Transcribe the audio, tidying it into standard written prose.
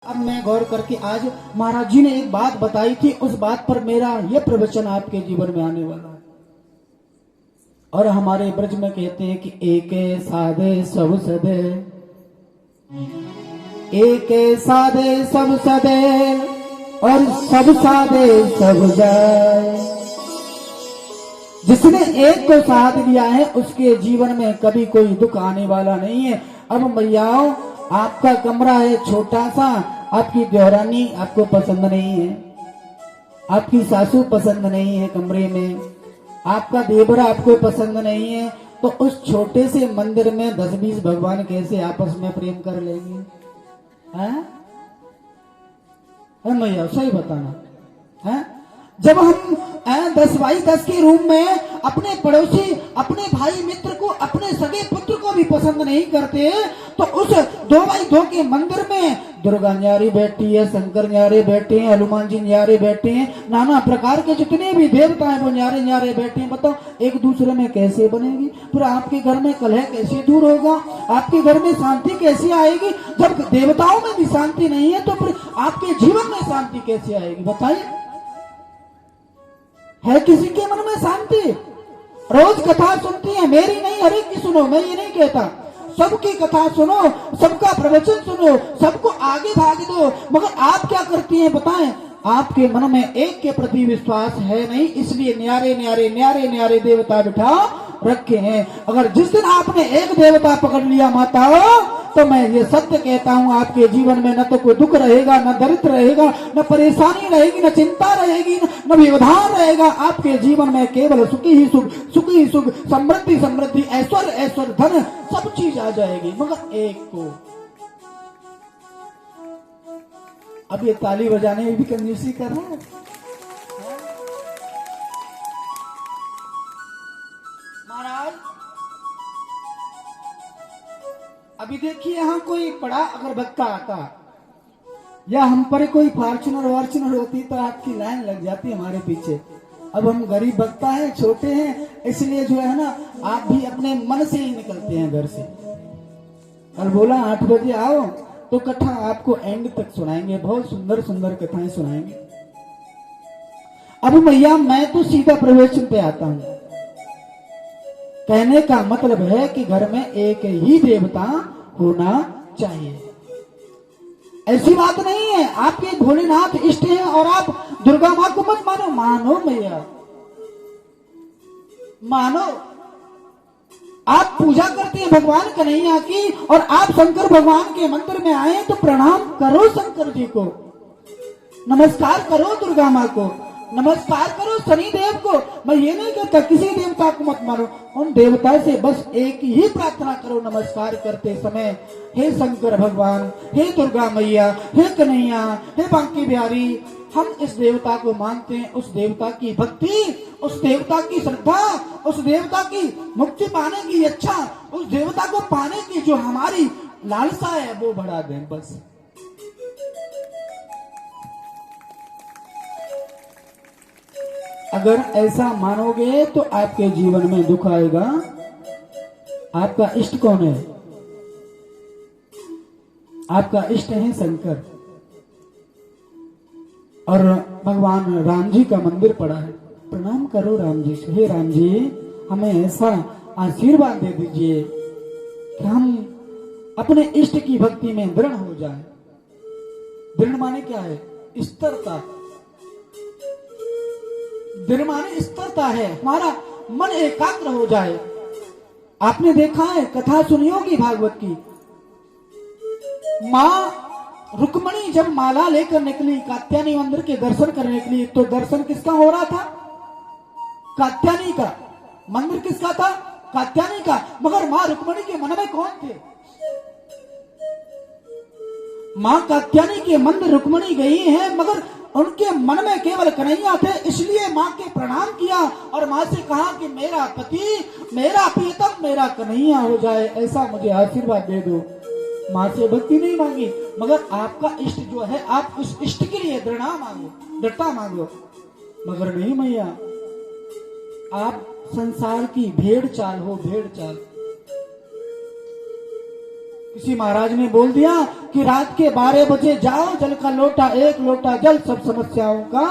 अब मैं गौर करके आज महाराज जी ने एक बात बताई थी, उस बात पर मेरा यह प्रवचन आपके जीवन में आने वाला है। और हमारे ब्रज में कहते हैं कि एक साधे सब सदे, एक साधे सब सदे और सब साधे सब जाए। जिसने एक को साध लिया है उसके जीवन में कभी कोई दुख आने वाला नहीं है। अब मैयाओं, आपका कमरा है छोटा सा, आपकी देवरानी आपको पसंद नहीं है, आपकी सासू पसंद नहीं है कमरे में, आपका देवरा आपको पसंद नहीं है, तो उस छोटे से मंदिर में 10-20 भगवान कैसे आपस में प्रेम कर लेंगे? हैं? मैया सही बताना है। जब हम 10x10 के रूम में अपने पड़ोसी, अपने भाई मित्र को, अपने सगे पुत्र को भी पसंद नहीं करते, तो उस 2x2 के मंदिर में दुर्गा न्यारी बैठी है, शंकर न्यारे बैठे हैं, हनुमान जी न्यारे बैठे हैं, नाना प्रकार के जितने भी देवता हैं वो न्यारे न्यारे बैठे हैं। बताओ एक दूसरे में कैसे बनेगी? फिर आपके घर में कलह कैसे दूर होगा? आपके घर में शांति कैसे आएगी? जब देवताओं में भी शांति नहीं है तो फिर आपके जीवन में शांति कैसे आएगी? बताइए, है किसी के मन में शांति? रोज कथा सुनती है, मेरी नहीं हर एक की सुनो, मैं ये नहीं कहता, सबकी कथा सुनो, सबका प्रवचन सुनो, सबको आगे भाग दो, मगर आप क्या करती हैं बताएं? आपके मन में एक के प्रति विश्वास है नहीं, इसलिए न्यारे न्यारे न्यारे न्यारे देवता बिठा रखे हैं। अगर जिस दिन आपने एक देवता पकड़ लिया माता, तो मैं ये सत्य कहता हूँ, आपके जीवन में न तो कोई दुख रहेगा, न दरिद्र रहेगा, न परेशानी रहेगी, न चिंता रहेगी, न व्यवधान रहेगा। आपके जीवन में केवल सुखी ही सुख, सुखी ही सुख, समृद्धि समृद्धि, ऐश्वर्य ऐश्वर्य, धन, सब चीज आ जाएगी, मगर एक को। अब ये ताली बजाने में भी कंजूसी कर रहा है महाराज। अभी देखिए, यहाँ कोई बड़ा अगर भक्ता आता या हम पर कोई फॉर्च्यूनर वार्चुनर होती तो आपकी लाइन लग जाती हमारे पीछे। अब हम गरीब भक्ता हैं, छोटे हैं, इसलिए जो है ना, आप भी अपने मन से ही निकलते हैं घर से। और बोला 8 बजे आओ तो कथा आपको एंड तक सुनाएंगे, बहुत सुंदर सुंदर कथाएं सुनाएंगे। अब मैया मैं तो सीधा प्रवचन पे आता हूं। कहने का मतलब है कि घर में एक ही देवता होना चाहिए। ऐसी बात नहीं है आपके भोलेनाथ इष्ट हैं और आप दुर्गा मां को मत मानो। मानो मैया, मानो। आप पूजा करते हैं भगवान कन्हैया की और आप शंकर भगवान के मंदिर में आए तो प्रणाम करो शंकर जी को, नमस्कार करो दुर्गा माँ को, नमस्कार करो शनि देव को। मैं ये नहीं कहता किसी देवता को मत मानो, उन देवता से बस एक ही प्रार्थना करो नमस्कार करते समय, हे शंकर भगवान, हे दुर्गा मैया, हे कन्हैया, हे बांकी बिहारी, हम इस देवता को मानते हैं। उस देवता की भक्ति, उस देवता की श्रद्धा, उस देवता की मुक्ति पाने की इच्छा, उस देवता को पाने की जो हमारी लालसा है वो बढ़ा दें बस। अगर ऐसा मानोगे तो आपके जीवन में दुख आएगा। आपका इष्ट कौन है? आपका इष्ट है शंकर, और भगवान राम जी का मंदिर पड़ा है। प्रणाम करो राम जी से, हे राम जी हमें ऐसा आशीर्वाद दे दीजिए कि हम अपने इष्ट की भक्ति में दृढ़ हो जाएं। दृढ़ माने क्या है? स्थिरता। दृढ़ माने स्थिरता है, हमारा मन एकाग्र हो जाए। आपने देखा है, कथा सुनी होगी भागवत की, माँ रुक्मणी जब माला लेकर निकली कात्यायनी मंदिर के दर्शन करने के लिए, तो दर्शन किसका हो रहा था? कात्यायनी का। मंदिर किसका था? कात्यायनी का। मगर माँ रुक्मणी के मन में कौन थे? माँ कात्यायनी के मंदिर रुक्मणी गई है, मगर उनके मन में केवल कन्हैया थे। इसलिए माँ के प्रणाम किया और माँ से कहा कि मेरा पति, मेरा प्रियतम, मेरा कन्हैया हो जाए, ऐसा मुझे आशीर्वाद दे दो। माँ से भक्ति नहीं मांगी, मगर आपका इष्ट जो है, आप उस इष्ट के लिए दृढ़ता मांगो, दृढ़ता मांगो। मगर नहीं मैया, आप संसार की भेड़ चाल हो, भेड़ चाल। किसी महाराज ने बोल दिया कि रात के 12 बजे जाओ, जल का लोटा, 1 लोटा जल, सब समस्याओं का